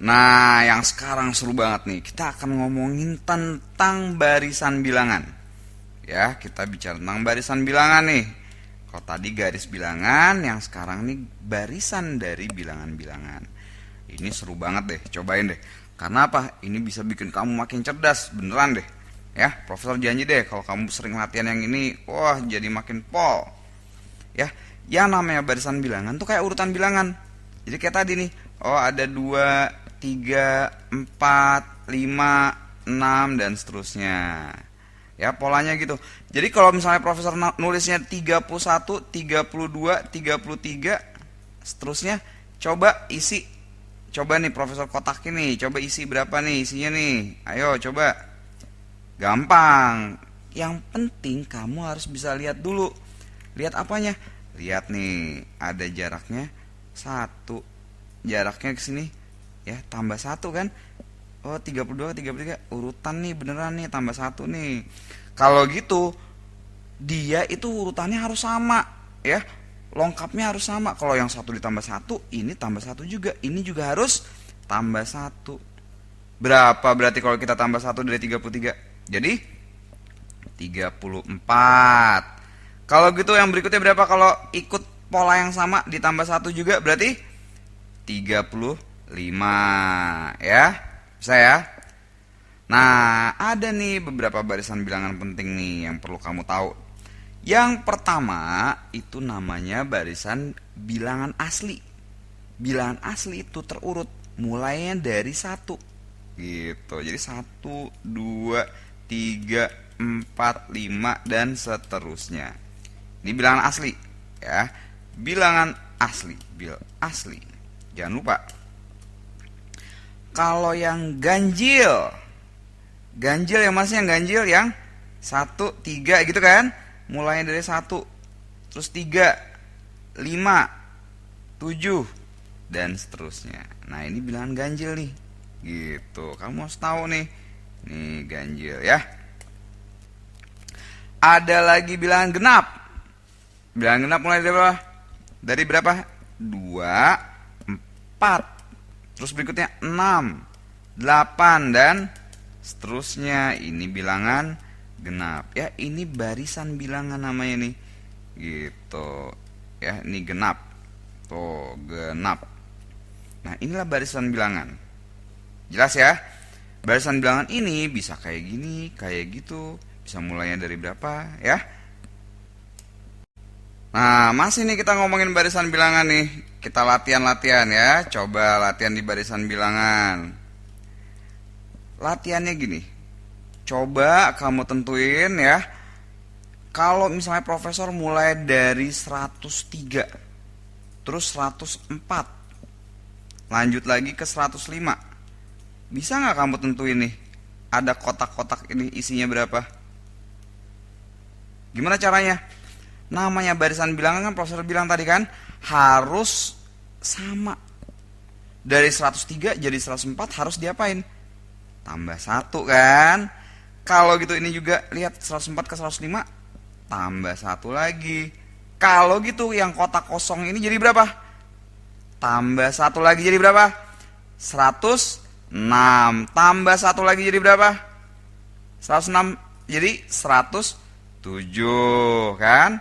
Nah, yang sekarang seru banget nih. Kita akan ngomongin tentang barisan bilangan. Ya, kita bicara tentang barisan bilangan nih. Kalau tadi garis bilangan, yang sekarang nih barisan dari bilangan-bilangan. Ini seru banget deh, cobain deh. Karena apa? Ini bisa bikin kamu makin cerdas, beneran deh. Ya, Profesor janji deh kalau kamu sering latihan yang ini, wah jadi makin pol. Ya, yang namanya barisan bilangan tuh kayak urutan bilangan. Jadi kayak tadi nih, oh ada 2, 3, 4, 5, 6 dan seterusnya. Ya, polanya gitu. Jadi kalau misalnya profesor nulisnya 31, 32, 33, seterusnya, coba isi. Coba nih profesor kotak ini, coba isi berapa nih isinya nih. Ayo coba. Gampang. Yang penting kamu harus bisa lihat dulu. Lihat apanya? Lihat nih, ada jaraknya 1. Jaraknya ke sini ya, tambah 1 kan? Oh, 32, 33 urutan nih, beneran nih tambah 1 nih. Kalau gitu dia itu urutannya harus sama, ya. Lengkapnya harus sama. Kalau yang 1 ditambah 1, ini tambah 1 juga. Ini juga harus tambah 1. Berapa berarti kalau kita tambah 1 dari 33? Jadi 34. Kalau gitu yang berikutnya berapa kalau ikut pola yang sama ditambah 1 juga? Berarti 35, ya. Bisa ya? Nah, ada nih beberapa barisan bilangan penting nih yang perlu kamu tahu. Yang pertama itu namanya barisan bilangan asli. Bilangan asli itu terurut mulainya dari 1. Gitu. Jadi 1, 2, 3, 4, 5 dan seterusnya. Ini bilangan asli, ya. Bilangan asli, asli. Jangan lupa. Kalau yang ganjil yang masih yang ganjil yang 1, 3 gitu kan? Mulainya dari 1, terus 3, 5, 7 dan seterusnya. Nah, ini bilangan ganjil nih. Gitu. Kamu harus tahu nih. Nih ganjil ya. Ada lagi bilangan genap. Bilangan genap mulai dari berapa? Dari berapa? 2, 4. Terus berikutnya 6, 8 dan seterusnya. Ini bilangan genap. Ya, ini barisan bilangan namanya nih. Gitu. Ya, ini genap. Tuh, genap. Nah, inilah barisan bilangan. Jelas ya? Barisan bilangan ini bisa kayak gini, kayak gitu. Bisa mulainya dari berapa, ya? Nah, masih nih kita ngomongin barisan bilangan nih. Kita latihan-latihan ya. Coba latihan di barisan bilangan. Latihannya gini. Coba kamu tentuin ya. Kalau misalnya profesor mulai dari 103, terus 104, lanjut lagi ke 105. Bisa nggak kamu tentuin nih? Ada kotak-kotak ini isinya berapa? Gimana caranya? Namanya barisan bilangan kan profesor bilang tadi kan harus sama. Dari 103 jadi 104 harus diapain? Tambah 1 kan? Kalau gitu ini juga lihat 104 ke 105 tambah 1 lagi. Kalau gitu yang kotak kosong ini jadi berapa? Tambah 1 lagi jadi berapa? 106. Tambah 1 lagi jadi berapa? 106 jadi 107 kan?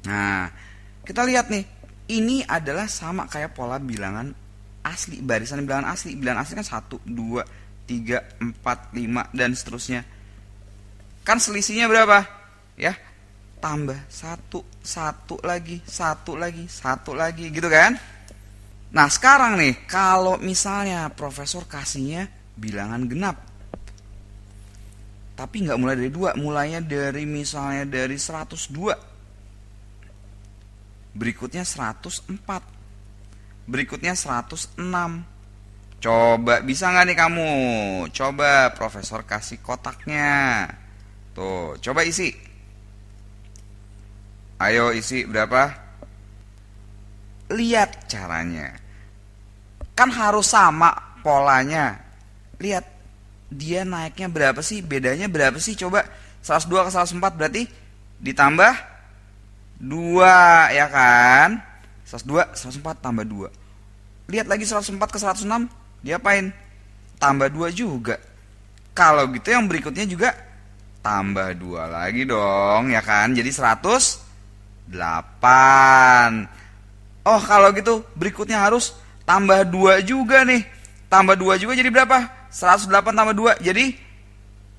Nah, kita lihat nih. Ini adalah sama kayak pola bilangan asli, barisan bilangan asli. Bilangan asli kan 1, 2, 3, 4, 5 dan seterusnya. Kan selisihnya berapa? Ya, tambah 1, 1 lagi, 1 lagi, 1 lagi gitu kan? Nah, sekarang nih kalau misalnya profesor kasihnya bilangan genap, tapi nggak mulai dari 2, mulainya dari misalnya dari 102. Berikutnya 104. Berikutnya 106. Coba bisa nggak nih kamu? Coba profesor kasih kotaknya. Tuh, coba isi. Ayo isi berapa? Lihat caranya. Kan harus sama polanya. Lihat dia naiknya berapa sih? Bedanya berapa sih? Coba 102 ke 104 berarti ditambah 2 ya kan? 102, 104 tambah 2. Lihat lagi 104 ke 106 diapain? Tambah 2 juga. Kalau gitu yang berikutnya juga tambah 2 lagi dong, ya kan? Jadi 108. Oh, kalau gitu berikutnya harus tambah 2 juga nih. Tambah 2 juga jadi berapa? 108 tambah 2 jadi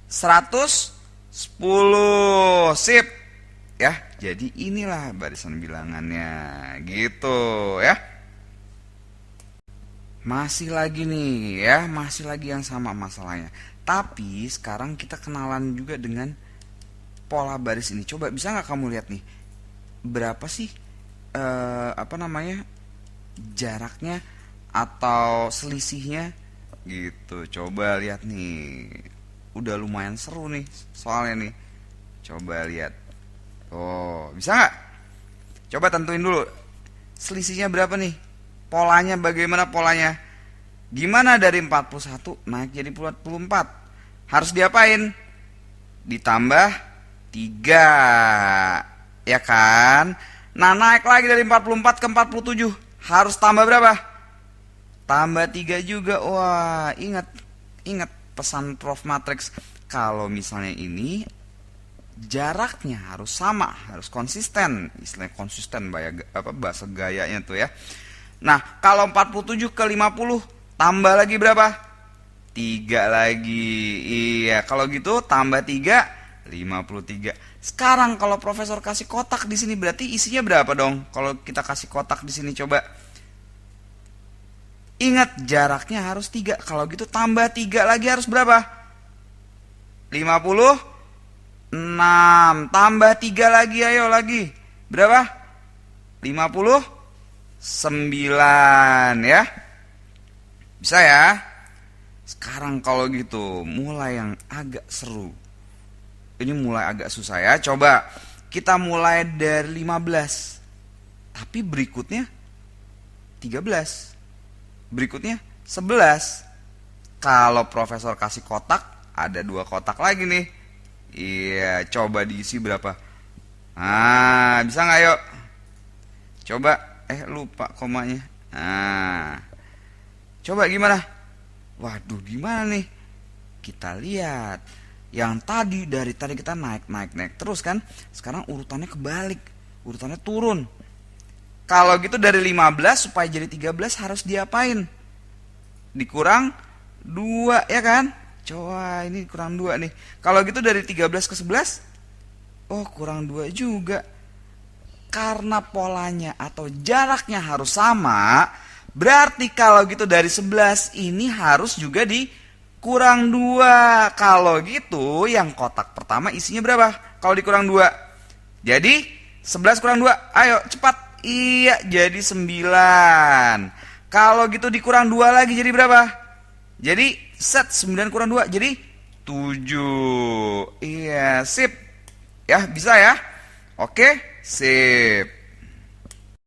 110. Sip. Ya, jadi inilah barisan bilangannya. Gitu ya. Masih lagi nih ya, masih lagi yang sama masalahnya. Tapi sekarang kita kenalan juga dengan pola baris ini. Coba bisa nggak kamu lihat nih, berapa sih jaraknya atau selisihnya gitu. Coba lihat nih, udah lumayan seru nih soalnya nih. Coba lihat. Oh, bisa nggak? Coba tentuin dulu selisihnya berapa nih. Polanya bagaimana polanya? Gimana dari 41 naik jadi 44? Harus diapain? Ditambah 3. Ya kan? Nah, naik lagi dari 44 ke 47. Harus tambah berapa? Tambah 3 juga. Wah, ingat pesan Prof Matrix. Kalau misalnya ini jaraknya harus sama, harus konsisten. Istilahnya konsisten bahasa gayanya tuh ya. Nah, kalau 47 ke 50 tambah lagi berapa? 3 lagi. Iya, kalau gitu tambah 3 53. Sekarang kalau profesor kasih kotak di sini berarti isinya berapa dong? Kalau kita kasih kotak di sini coba. Ingat jaraknya harus 3. Kalau gitu tambah 3 lagi harus berapa? 56. Tambah 3 lagi, ayo lagi. Berapa? 59 ya. Bisa ya? Sekarang kalau gitu mulai yang agak seru. Ini mulai agak susah ya. Coba kita mulai dari 15. Tapi berikutnya 13. Berikutnya 11. Kalau profesor kasih kotak, ada 2 kotak lagi nih. Iya, coba diisi berapa? Ah, bisa nggak yuk? Coba, lupa komanya. Nah, coba gimana? Waduh, gimana nih? Kita lihat. Yang dari tadi kita naik terus kan? Sekarang urutannya kebalik. Urutannya turun. Kalau gitu dari 15 supaya jadi 13 harus diapain? Dikurang 2 ya kan? Coba ini kurang 2 nih. Kalau gitu dari 13 ke 11, oh kurang 2 juga. Karena polanya atau jaraknya harus sama, berarti kalau gitu dari 11 ini harus juga dikurang 2. Kalau gitu yang kotak pertama isinya berapa? Kalau dikurang 2. Jadi 11 kurang 2, ayo cepat. Iya, jadi 9. Kalau gitu dikurang 2 lagi jadi berapa? Jadi 9 kurang 2 jadi 7. Iya, sip. Ya, bisa ya? Oke, sip.